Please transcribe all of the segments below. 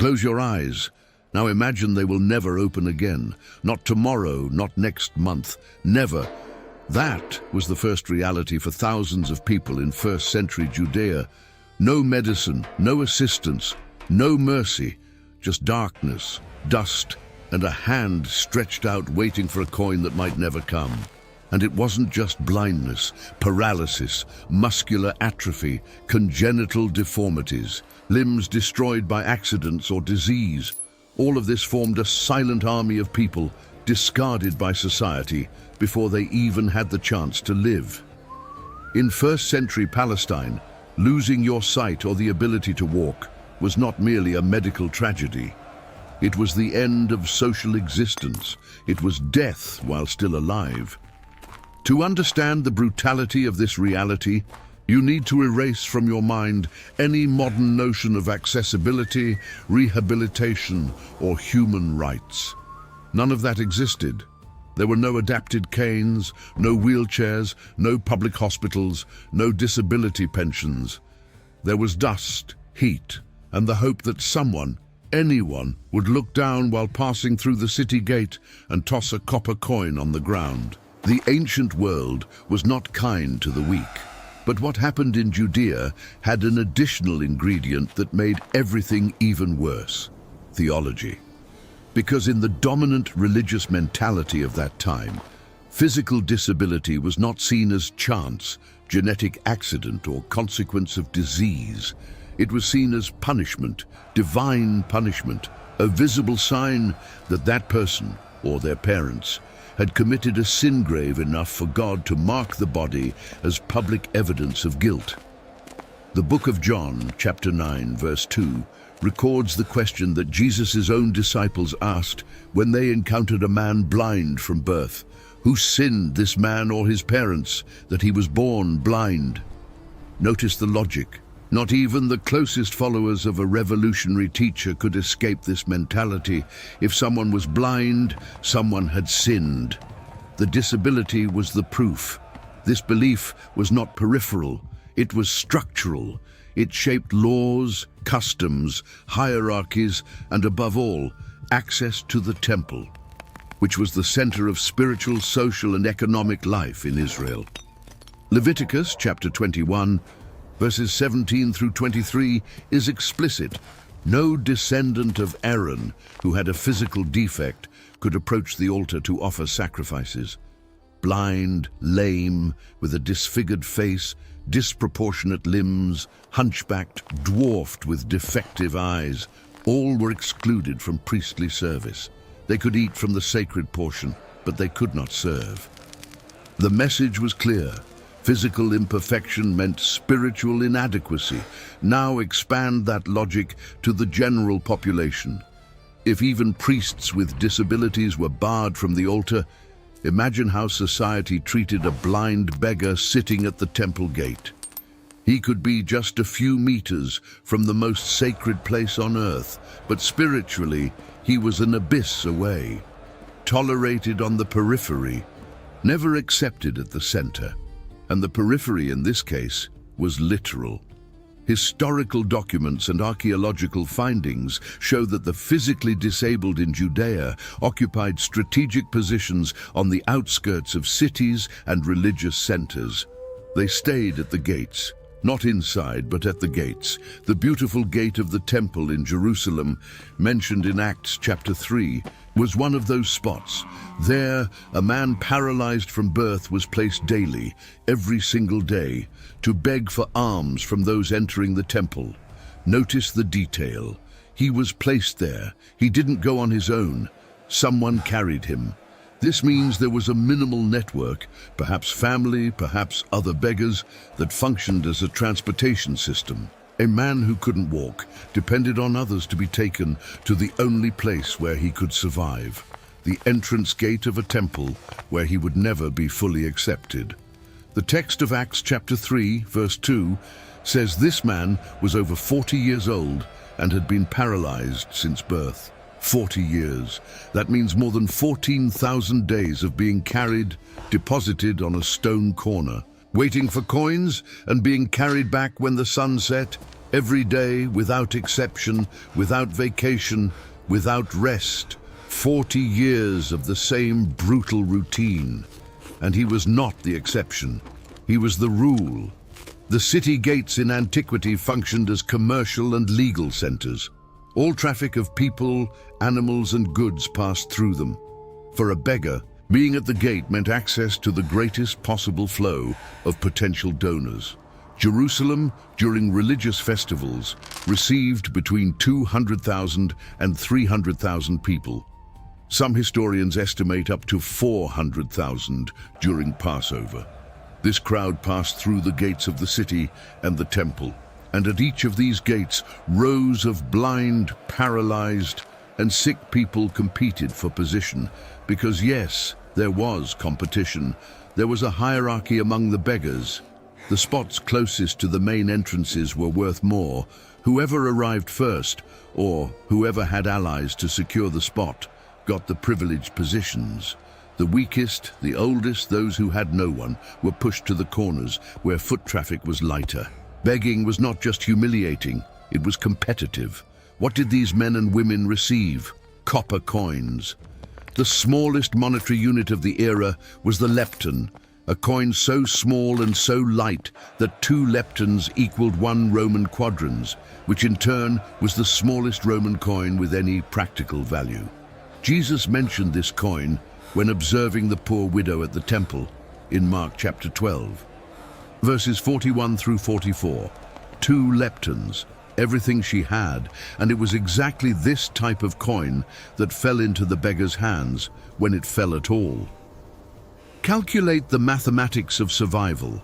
Close your eyes. Now imagine they will never open again. Not tomorrow, not next month, never. That was the first reality for thousands of people in first century Judea. No medicine, no assistance, no mercy, just darkness, dust, and a hand stretched out waiting for a coin that might never come. And it wasn't just blindness, paralysis, muscular atrophy, congenital deformities, limbs destroyed by accidents or disease. All of this formed a silent army of people discarded by society before they even had the chance to live. In first century Palestine, losing your sight or the ability to walk was not merely a medical tragedy. It was the end of social existence. It was death while still alive. To understand the brutality of this reality, you need to erase from your mind any modern notion of accessibility, rehabilitation, or human rights. None of that existed. There were no adapted canes, no wheelchairs, no public hospitals, no disability pensions. There was dust, heat, and the hope that someone, anyone, would look down while passing through the city gate and toss a copper coin on the ground. The ancient world was not kind to the weak. But what happened in Judea had an additional ingredient that made everything even worse: theology. Because in the dominant religious mentality of that time, physical disability was not seen as chance, genetic accident, or consequence of disease. It was seen as punishment, divine punishment, a visible sign that that person, or their parents, had committed a sin grave enough for God to mark the body as public evidence of guilt. The book of John, chapter 9, verse 2, records the question that Jesus' own disciples asked when they encountered a man blind from birth. Who sinned, this man or his parents, that he was born blind? Notice the logic. Not even the closest followers of a revolutionary teacher could escape this mentality. If someone was blind, someone had sinned. The disability was the proof. This belief was not peripheral, it was structural. It shaped laws, customs, hierarchies, and above all, access to the temple, which was the center of spiritual, social, and economic life in Israel. Leviticus chapter 21, verses 17 through 23 is explicit. No descendant of Aaron who had a physical defect could approach the altar to offer sacrifices. Blind, lame, with a disfigured face, disproportionate limbs, hunchbacked, dwarfed with defective eyes, all were excluded from priestly service. They could eat from the sacred portion, but they could not serve. The message was clear. Physical imperfection meant spiritual inadequacy. Now expand that logic to the general population. If even priests with disabilities were barred from the altar, imagine how society treated a blind beggar sitting at the temple gate. He could be just a few meters from the most sacred place on earth, but spiritually, he was an abyss away. Tolerated on the periphery, never accepted at the center. And the periphery in this case was literal. Historical documents and archaeological findings show that the physically disabled in Judea occupied strategic positions on the outskirts of cities and religious centers. They stayed at the gates, not inside, but at the gates. The beautiful gate of the temple in Jerusalem, mentioned in Acts chapter 3, was one of those spots. There, a man paralyzed from birth was placed daily, every single day, to beg for alms from those entering the temple. Notice the detail. He was placed there. He didn't go on his own. Someone carried him. This means there was a minimal network, perhaps family, perhaps other beggars, that functioned as a transportation system. A man who couldn't walk depended on others to be taken to the only place where he could survive, the entrance gate of a temple where he would never be fully accepted. The text of Acts chapter 3, verse 2, says this man was over 40 years old and had been paralyzed since birth. 40 years. That means more than 14,000 days of being carried, deposited on a stone corner, waiting for coins and being carried back when the sun set. Every day, without exception, without vacation, without rest. 40 years of the same brutal routine. And he was not the exception. He was the rule. The city gates in antiquity functioned as commercial and legal centers. All traffic of people, animals, and goods passed through them. For a beggar, being at the gate meant access to the greatest possible flow of potential donors. Jerusalem, during religious festivals, received between 200,000 and 300,000 people. Some historians estimate up to 400,000 during Passover. This crowd passed through the gates of the city and the temple, and at each of these gates, rows of blind, paralyzed, and sick people competed for position, because yes, there was competition. There was a hierarchy among the beggars. The spots closest to the main entrances were worth more. Whoever arrived first, or whoever had allies to secure the spot, got the privileged positions. The weakest, the oldest, those who had no one, were pushed to the corners where foot traffic was lighter. Begging was not just humiliating, it was competitive. What did these men and women receive? Copper coins. The smallest monetary unit of the era was the lepton, a coin so small and so light that 2 leptons equaled 1 Roman quadrans, which in turn was the smallest Roman coin with any practical value. Jesus mentioned this coin when observing the poor widow at the temple in Mark chapter 12. Verses 41 through 44. 2 leptons, everything she had, and it was exactly this type of coin that fell into the beggar's hands when it fell at all. Calculate the mathematics of survival.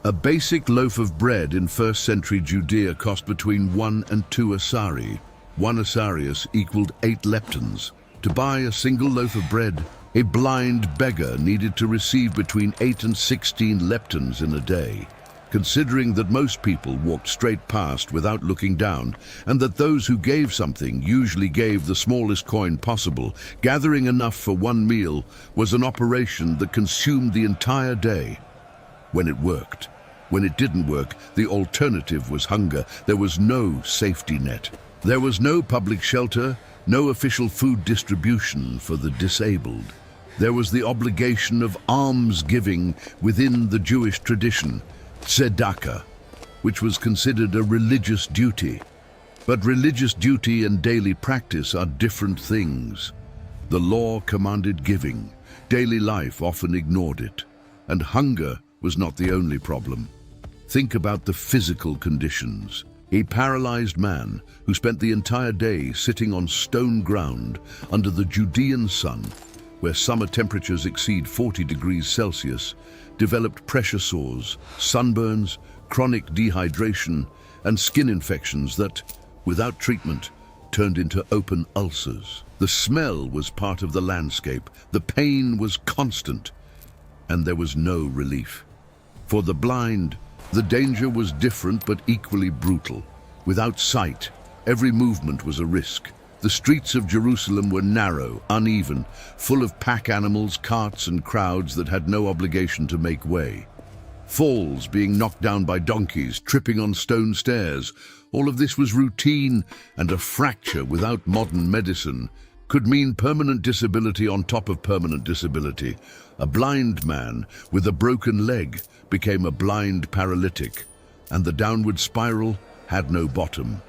A basic loaf of bread in 1st century Judea cost between 1 and 2 asari. 1 asarius equaled 8 leptons. To buy a single loaf of bread, a blind beggar needed to receive between 8 and 16 leptons in a day. Considering that most people walked straight past without looking down, and that those who gave something usually gave the smallest coin possible, gathering enough for 1 meal was an operation that consumed the entire day. When it worked. When it didn't work, the alternative was hunger. There was no safety net. There was no public shelter, no official food distribution for the disabled. There was the obligation of almsgiving within the Jewish tradition, tzedakah, which was considered a religious duty. But religious duty and daily practice are different things. The law commanded giving. Daily life often ignored it. And hunger was not the only problem. Think about the physical conditions. A paralyzed man who spent the entire day sitting on stone ground under the Judean sun, where summer temperatures exceed 40 degrees Celsius, developed pressure sores, sunburns, chronic dehydration, and skin infections that, without treatment, turned into open ulcers. The smell was part of the landscape, the pain was constant, and there was no relief. For the blind, the danger was different but equally brutal. Without sight, every movement was a risk. The streets of Jerusalem were narrow, uneven, full of pack animals, carts, and crowds that had no obligation to make way. Falls, being knocked down by donkeys, tripping on stone stairs, all of this was routine, and a fracture without modern medicine could mean permanent disability on top of permanent disability. A blind man with a broken leg became a blind paralytic, and the downward spiral had no bottom.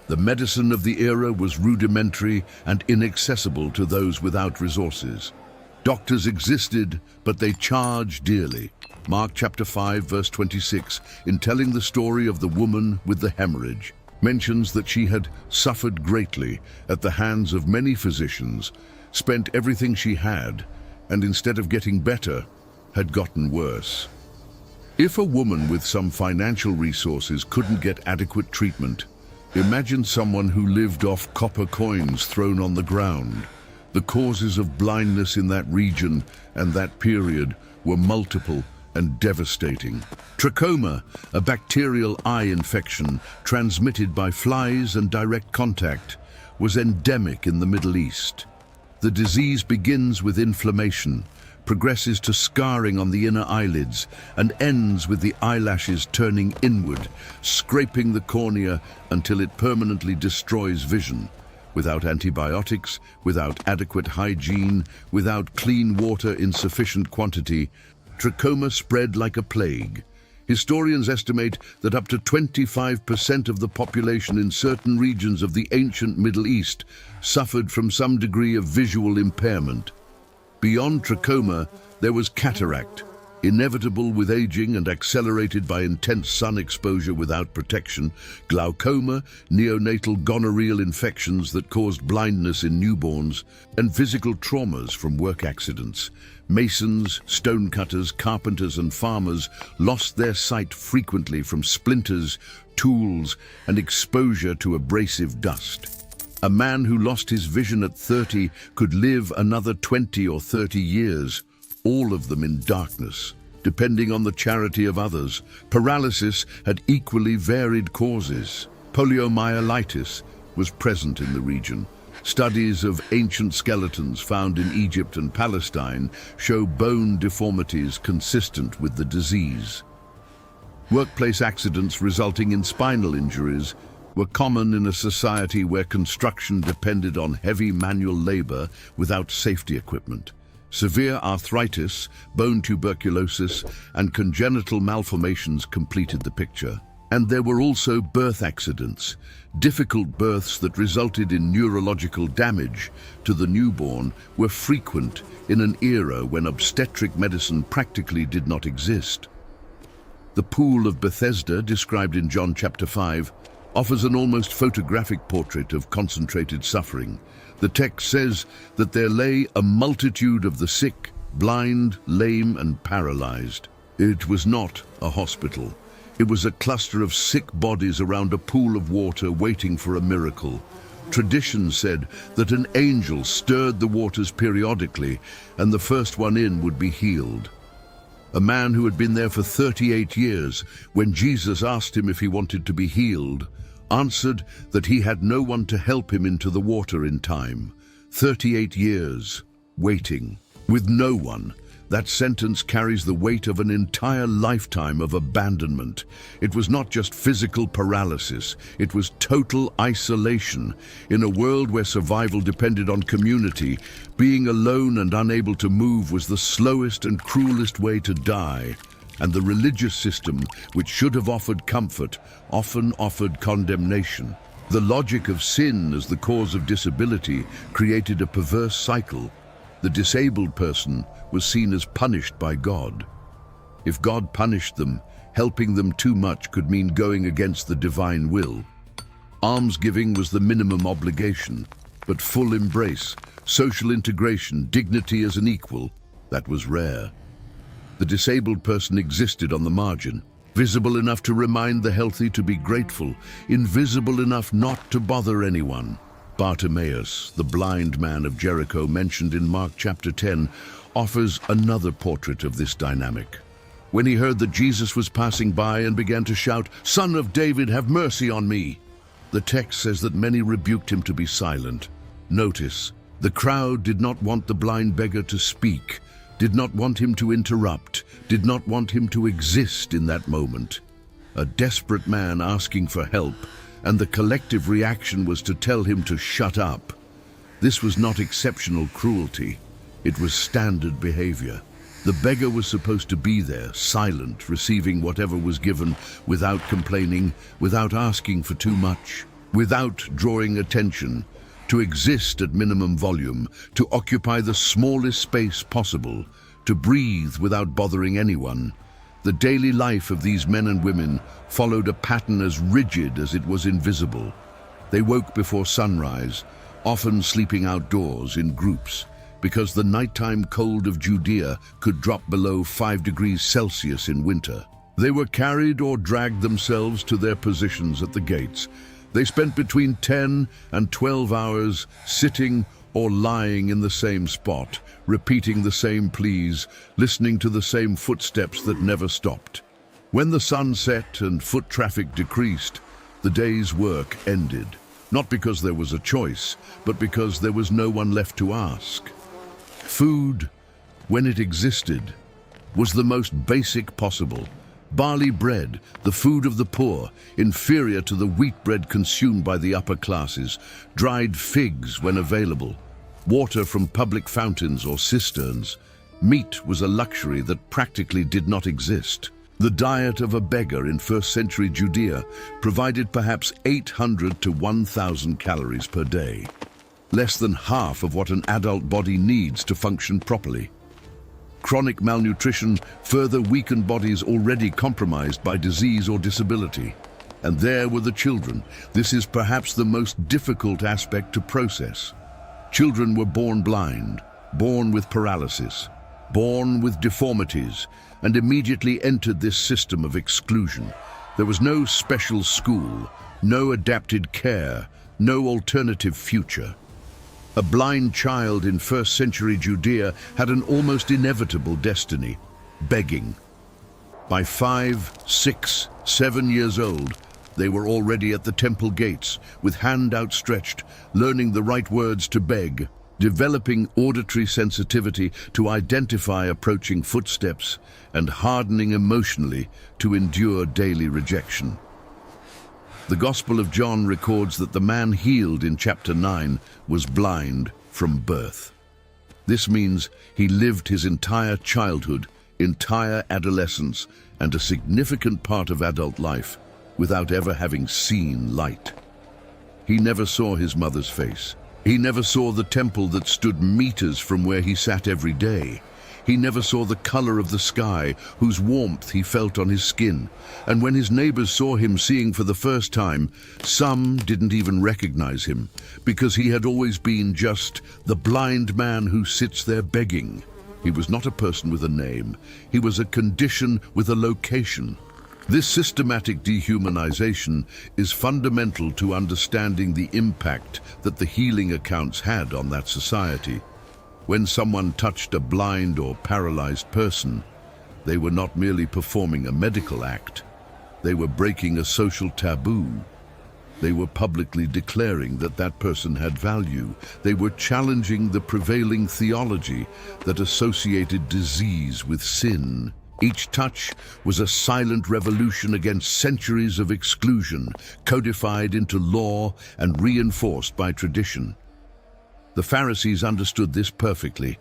The medicine of the era was rudimentary and inaccessible to those without resources. Doctors existed, but they charged dearly. Mark chapter 5, verse 26, in telling the story of the woman with the hemorrhage, mentions that she had suffered greatly at the hands of many physicians, spent everything she had, and instead of getting better, had gotten worse. If a woman with some financial resources couldn't get adequate treatment, imagine someone who lived off copper coins thrown on the ground. The causes of blindness in that region and that period were multiple and devastating. Trachoma, a bacterial eye infection transmitted by flies and direct contact, was endemic in the Middle East. The disease begins with inflammation, progresses to scarring on the inner eyelids, and ends with the eyelashes turning inward, scraping the cornea until it permanently destroys vision. Without antibiotics, without adequate hygiene, without clean water in sufficient quantity, trachoma spread like a plague. Historians estimate that up to 25% of the population in certain regions of the ancient Middle East suffered from some degree of visual impairment. Beyond trachoma, there was cataract, inevitable with aging and accelerated by intense sun exposure without protection, glaucoma, neonatal gonorrheal infections that caused blindness in newborns, and physical traumas from work accidents. Masons, stonecutters, carpenters, and farmers lost their sight frequently from splinters, tools, and exposure to abrasive dust. A man who lost his vision at 30 could live another 20 or 30 years, all of them in darkness, depending on the charity of others. Paralysis had equally varied causes. Poliomyelitis was present in the region. Studies of ancient skeletons found in Egypt and Palestine show bone deformities consistent with the disease. Workplace accidents resulting in spinal injuries were common in a society where construction depended on heavy manual labor without safety equipment. Severe arthritis, bone tuberculosis, and congenital malformations completed the picture. And there were also birth accidents, difficult births that resulted in neurological damage to the newborn were frequent in an era when obstetric medicine practically did not exist. The Pool of Bethesda, described in John chapter 5, offers an almost photographic portrait of concentrated suffering. The text says that there lay a multitude of the sick, blind, lame, and paralyzed. It was not a hospital. It was a cluster of sick bodies around a pool of water waiting for a miracle. Tradition said that an angel stirred the waters periodically and the first one in would be healed. A man who had been there for 38 years, when Jesus asked him if he wanted to be healed, answered that he had no one to help him into the water in time. 38 years, waiting, with no one. That sentence carries the weight of an entire lifetime of abandonment. It was not just physical paralysis, it was total isolation. In a world where survival depended on community, being alone and unable to move was the slowest and cruelest way to die. And the religious system, which should have offered comfort, often offered condemnation. The logic of sin as the cause of disability created a perverse cycle. The disabled person was seen as punished by God. If God punished them, helping them too much could mean going against the divine will. Almsgiving was the minimum obligation, but full embrace, social integration, dignity as an equal, that was rare. The disabled person existed on the margin, visible enough to remind the healthy to be grateful, invisible enough not to bother anyone. Bartimaeus, the blind man of Jericho mentioned in Mark chapter 10, offers another portrait of this dynamic. When he heard that Jesus was passing by and began to shout, "Son of David, have mercy on me," the text says that many rebuked him to be silent. Notice, the crowd did not want the blind beggar to speak, did not want him to interrupt, did not want him to exist in that moment. A desperate man asking for help, and the collective reaction was to tell him to shut up. This was not exceptional cruelty. It was standard behavior. The beggar was supposed to be there, silent, receiving whatever was given, without complaining, without asking for too much, without drawing attention, to exist at minimum volume, to occupy the smallest space possible, to breathe without bothering anyone. The daily life of these men and women followed a pattern as rigid as it was invisible. They woke before sunrise, often sleeping outdoors in groups, because the nighttime cold of Judea could drop below 5 degrees Celsius in winter. They were carried or dragged themselves to their positions at the gates. They spent between 10 and 12 hours sitting or lying in the same spot, repeating the same pleas, listening to the same footsteps that never stopped. When the sun set and foot traffic decreased, the day's work ended. Not because there was a choice, but because there was no one left to ask. Food when it existed, was the most basic possible. Barley bread, the food of the poor, inferior to the wheat bread consumed by the upper classes, dried figs when available, water from public fountains or cisterns. Meat was a luxury that practically did not exist. The diet of a beggar in first-century Judea provided perhaps 800 to 1,000 calories per day, less than half of what an adult body needs to function properly. Chronic malnutrition further weakened bodies already compromised by disease or disability. And there were the children. This is perhaps the most difficult aspect to process. Children were born blind, born with paralysis, born with deformities, and immediately entered this system of exclusion. There was no special school, no adapted care, no alternative future. A blind child in first-century Judea had an almost inevitable destiny: begging. By 5, 6, 7 years old, they were already at the temple gates, with hand outstretched, learning the right words to beg, developing auditory sensitivity to identify approaching footsteps, and hardening emotionally to endure daily rejection. The Gospel of John records that the man healed in chapter 9 was blind from birth. This means he lived his entire childhood, entire adolescence, and a significant part of adult life without ever having seen light. He never saw his mother's face. He never saw the temple that stood meters from where he sat every day. He never saw the color of the sky, whose warmth he felt on his skin. And when his neighbors saw him seeing for the first time, some didn't even recognize him, because he had always been just the blind man who sits there begging. He was not a person with a name. He was a condition with a location. This systematic dehumanization is fundamental to understanding the impact that the healing accounts had on that society. When someone touched a blind or paralyzed person, they were not merely performing a medical act. They were breaking a social taboo. They were publicly declaring that that person had value. They were challenging the prevailing theology that associated disease with sin. Each touch was a silent revolution against centuries of exclusion, codified into law and reinforced by tradition. The Pharisees understood this perfectly.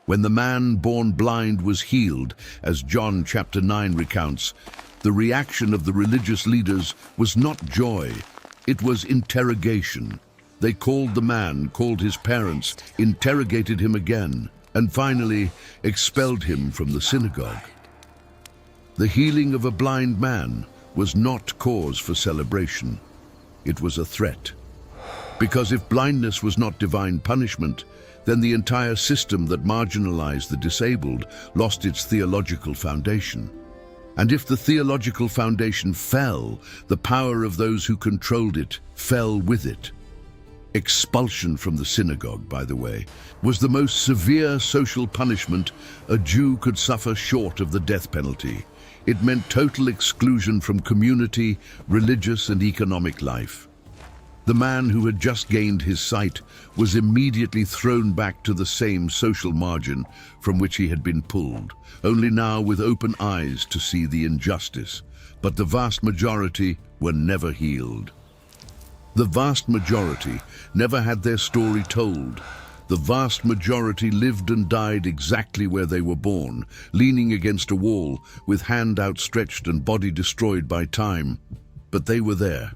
When the man born blind was healed, as John chapter 9 recounts, the reaction of the religious leaders was not joy, it was interrogation. They called the man, called his parents, interrogated him again, and finally expelled him from the synagogue. The healing of a blind man was not cause for celebration. It was a threat. Because if blindness was not divine punishment, then the entire system that marginalized the disabled lost its theological foundation. And if the theological foundation fell, the power of those who controlled it fell with it. Expulsion from the synagogue, by the way, was the most severe social punishment a Jew could suffer short of the death penalty. It meant total exclusion from community, religious and economic life. The man who had just gained his sight was immediately thrown back to the same social margin from which he had been pulled, only now with open eyes to see the injustice. But the vast majority were never healed. The vast majority never had their story told. The vast majority lived and died exactly where they were born, leaning against a wall, with hand outstretched and body destroyed by time. But they were there,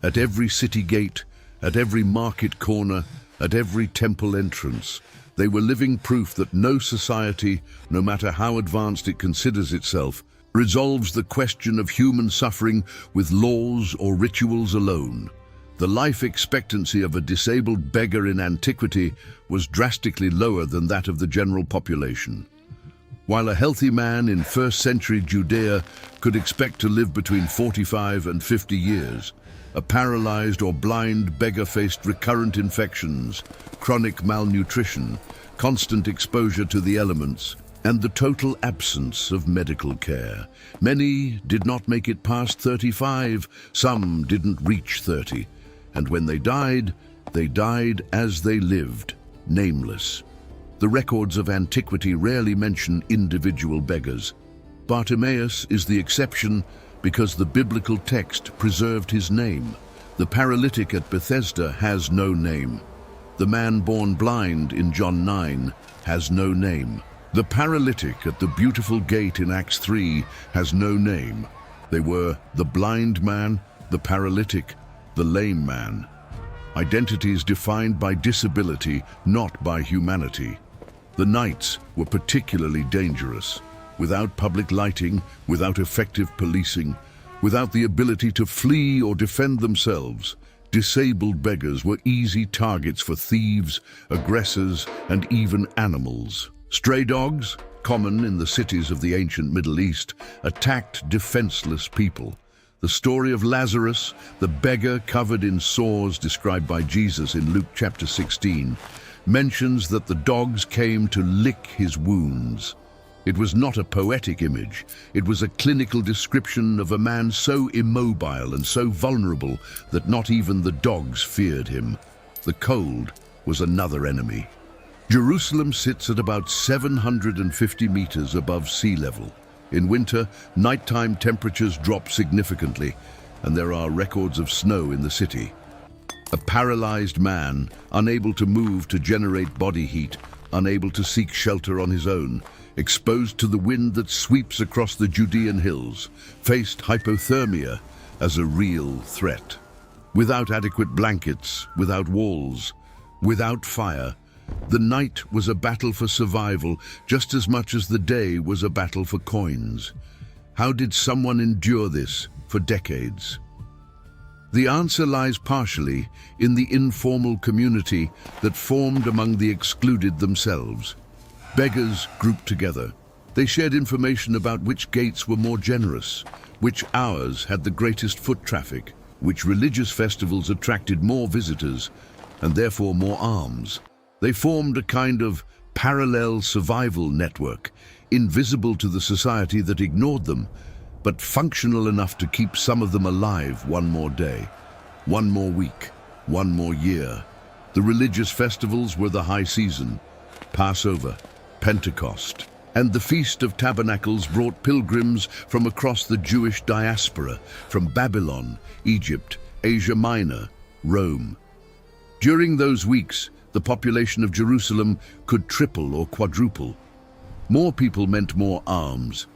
at every city gate, at every market corner, at every temple entrance. They were living proof that no society, no matter how advanced it considers itself, resolves the question of human suffering with laws or rituals alone. The life expectancy of a disabled beggar in antiquity was drastically lower than that of the general population. While a healthy man in first-century Judea could expect to live between 45 and 50 years, a paralyzed or blind beggar faced recurrent infections, chronic malnutrition, constant exposure to the elements, and the total absence of medical care. Many did not make it past 35, some didn't reach 30. And when they died as they lived, nameless. The records of antiquity rarely mention individual beggars. Bartimaeus is the exception because the biblical text preserved his name. The paralytic at Bethesda has no name. The man born blind in John 9 has no name. The paralytic at the beautiful gate in Acts 3 has no name. They were the blind man, the paralytic, the lame man. Identities defined by disability, not by humanity. The nights were particularly dangerous. Without public lighting, without effective policing, without the ability to flee or defend themselves, disabled beggars were easy targets for thieves, aggressors, and even animals. Stray dogs, common in the cities of the ancient Middle East, attacked defenseless people. The story of Lazarus, the beggar covered in sores described by Jesus in Luke chapter 16, mentions that the dogs came to lick his wounds. It was not a poetic image. It was a clinical description of a man so immobile and so vulnerable that not even the dogs feared him. The cold was another enemy. Jerusalem sits at about 750 meters above sea level. In winter, nighttime temperatures drop significantly, and there are records of snow in the city. A paralyzed man, unable to move to generate body heat, unable to seek shelter on his own, exposed to the wind that sweeps across the Judean hills, faced hypothermia as a real threat. Without adequate blankets, without walls, without fire, the night was a battle for survival just as much as the day was a battle for coins. How did someone endure this for decades? The answer lies partially in the informal community that formed among the excluded themselves. Beggars grouped together. They shared information about which gates were more generous, which hours had the greatest foot traffic, which religious festivals attracted more visitors, and therefore more alms. They formed a kind of parallel survival network, invisible to the society that ignored them, but functional enough to keep some of them alive one more day, one more week, one more year. The religious festivals were the high season: Passover, Pentecost, and the Feast of Tabernacles brought pilgrims from across the Jewish diaspora, from Babylon, Egypt, Asia Minor, Rome. During those weeks, the population of Jerusalem could triple or quadruple. More people meant more alms.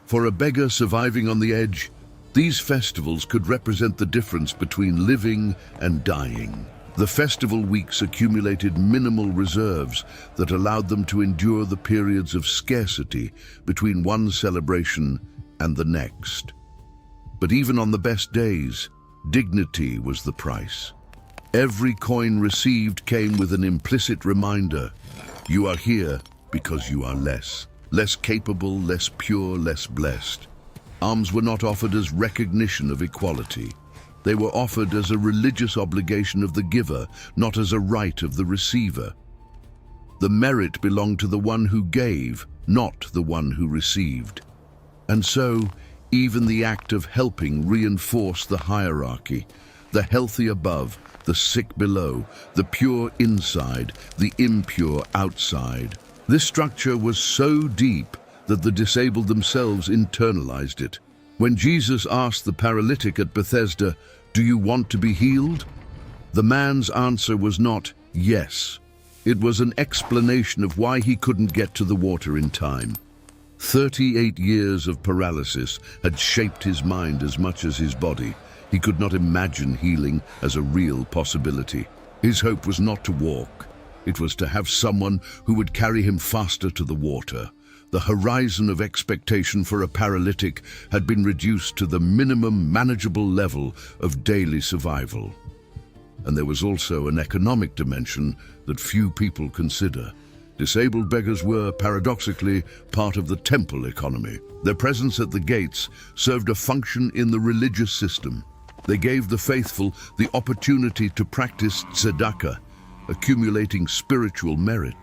For a beggar surviving on the edge, these festivals could represent the difference between living and dying. The festival weeks accumulated minimal reserves that allowed them to endure the periods of scarcity between one celebration and the next. But even on the best days, dignity was the price. Every coin received came with an implicit reminder: you are here because you are less capable, less pure, less blessed. Alms were not offered as recognition of equality. They were offered as a religious obligation of the giver, not as a right of the receiver. The merit belonged to the one who gave, not the one who received. And so, even the act of helping reinforced the hierarchy: the healthy above, the sick below, the pure inside, the impure outside. This structure was so deep that the disabled themselves internalized it. When Jesus asked the paralytic at Bethesda, "Do you want to be healed?" the man's answer was not yes. It was an explanation of why he couldn't get to the water in time. 38 years of paralysis had shaped his mind as much as his body. He could not imagine healing as a real possibility. His hope was not to walk. It was to have someone who would carry him faster to the water. The horizon of expectation for a paralytic had been reduced to the minimum manageable level of daily survival. And there was also an economic dimension that few people consider. Disabled beggars were, paradoxically, part of the temple economy. Their presence at the gates served a function in the religious system. They gave the faithful the opportunity to practice tzedakah, accumulating spiritual merit.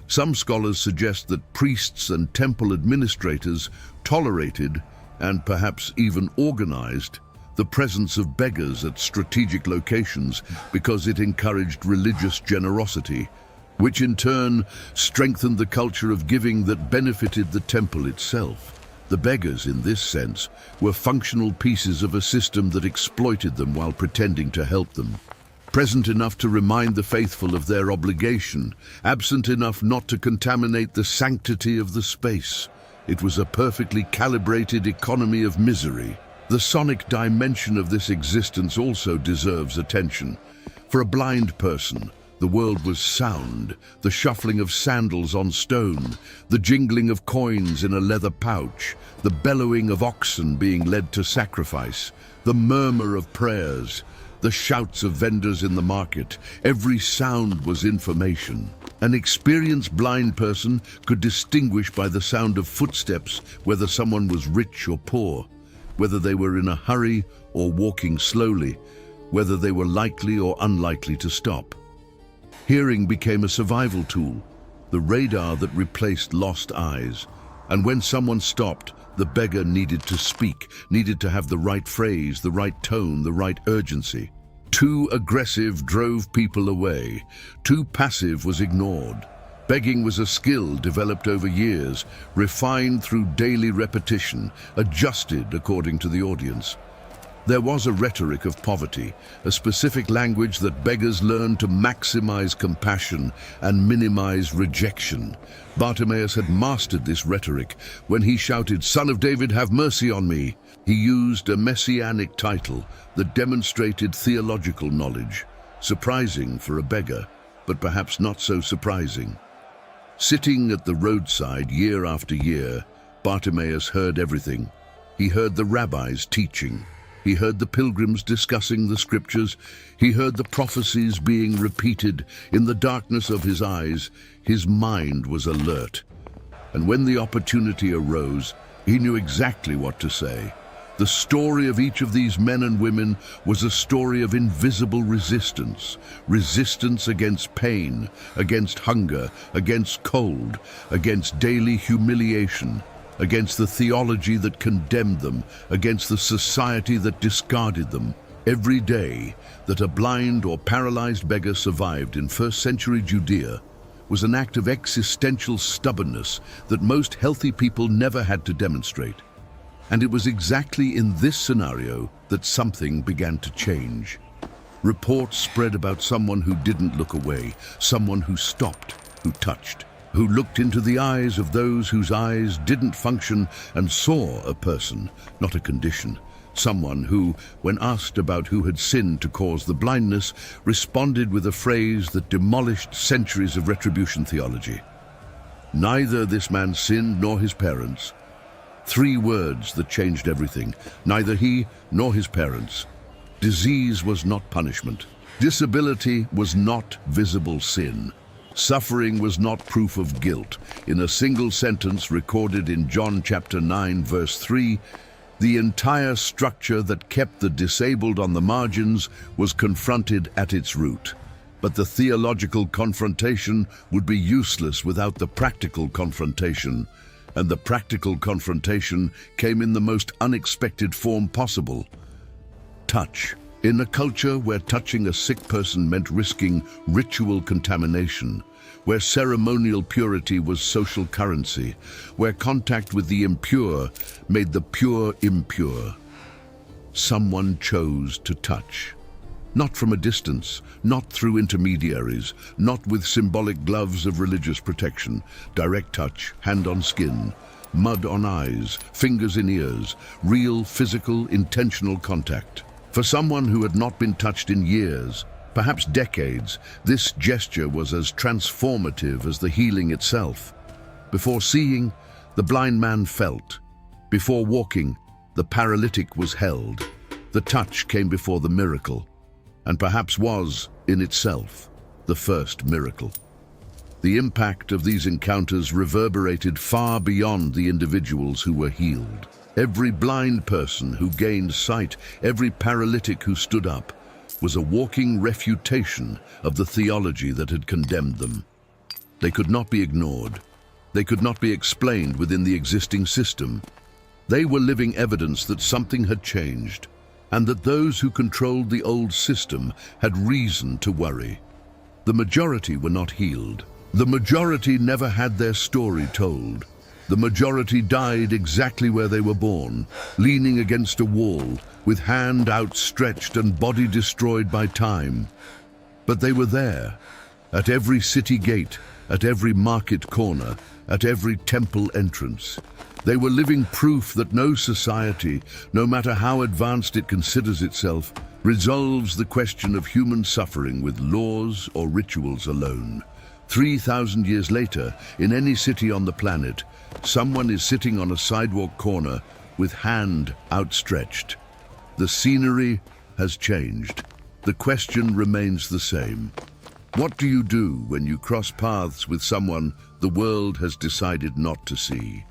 Some scholars suggest that priests and temple administrators tolerated, and perhaps even organized, the presence of beggars at strategic locations because it encouraged religious generosity. which in turn strengthened the culture of giving that benefited the temple itself. The beggars, in this sense, were functional pieces of a system that exploited them while pretending to help them. Present enough to remind the faithful of their obligation, absent enough not to contaminate the sanctity of the space. It was a perfectly calibrated economy of misery. The sonic dimension of this existence also deserves attention. For a blind person, the world was sound, the shuffling of sandals on stone, the jingling of coins in a leather pouch, the bellowing of oxen being led to sacrifice, the murmur of prayers, the shouts of vendors in the market. Every sound was information. An experienced blind person could distinguish by the sound of footsteps whether someone was rich or poor, whether they were in a hurry or walking slowly, whether they were likely or unlikely to stop. Hearing became a survival tool, the radar that replaced lost eyes. And when someone stopped, the beggar needed to speak, needed to have the right phrase, the right tone, the right urgency. Too aggressive drove people away. Too passive was ignored. Begging was a skill developed over years, refined through daily repetition, adjusted according to the audience. There was a rhetoric of poverty, a specific language that beggars learned to maximize compassion and minimize rejection. Bartimaeus had mastered this rhetoric when he shouted, "Son of David, have mercy on me." He used a messianic title that demonstrated theological knowledge, surprising for a beggar, but perhaps not so surprising. Sitting at the roadside year after year, Bartimaeus heard everything. He heard the rabbis teaching. He heard the pilgrims discussing the scriptures. He heard the prophecies being repeated. In the darkness of his eyes, his mind was alert. And when the opportunity arose, he knew exactly what to say. The story of each of these men and women was a story of invisible resistance. Resistance against pain, against hunger, against cold, against daily humiliation, against the theology that condemned them, against the society that discarded them. Every day that a blind or paralyzed beggar survived in first-century Judea was an act of existential stubbornness that most healthy people never had to demonstrate. And it was exactly in this scenario that something began to change. Reports spread about someone who didn't look away, someone who stopped, who touched, who looked into the eyes of those whose eyes didn't function and saw a person, not a condition. Someone who, when asked about who had sinned to cause the blindness, responded with a phrase that demolished centuries of retribution theology. Neither this man sinned nor his parents. 3 words that changed everything. Neither he nor his parents. Disease was not punishment. Disability was not visible sin. Suffering was not proof of guilt. In a single sentence recorded in John chapter 9, verse 3, the entire structure that kept the disabled on the margins was confronted at its root. But the theological confrontation would be useless without the practical confrontation. And the practical confrontation came in the most unexpected form possible. Touch. In a culture where touching a sick person meant risking ritual contamination, where ceremonial purity was social currency, where contact with the impure made the pure impure, someone chose to touch. Not from a distance, not through intermediaries, not with symbolic gloves of religious protection. Direct touch, hand on skin, mud on eyes, fingers in ears, real, physical, intentional contact. For someone who had not been touched in years, perhaps decades, this gesture was as transformative as the healing itself. Before seeing, the blind man felt. Before walking, the paralytic was held. The touch came before the miracle, and perhaps was, in itself, the first miracle. The impact of these encounters reverberated far beyond the individuals who were healed. Every blind person who gained sight, every paralytic who stood up, was a walking refutation of the theology that had condemned them. They could not be ignored. They could not be explained within the existing system. They were living evidence that something had changed, and that those who controlled the old system had reason to worry. The majority were not healed. The majority never had their story told. The majority died exactly where they were born, leaning against a wall, with hand outstretched and body destroyed by time. But they were there, at every city gate, at every market corner, at every temple entrance. They were living proof that no society, no matter how advanced it considers itself, resolves the question of human suffering with laws or rituals alone. 3,000 years later, in any city on the planet, someone is sitting on a sidewalk corner with hand outstretched. The scenery has changed. The question remains the same. What do you do when you cross paths with someone the world has decided not to see?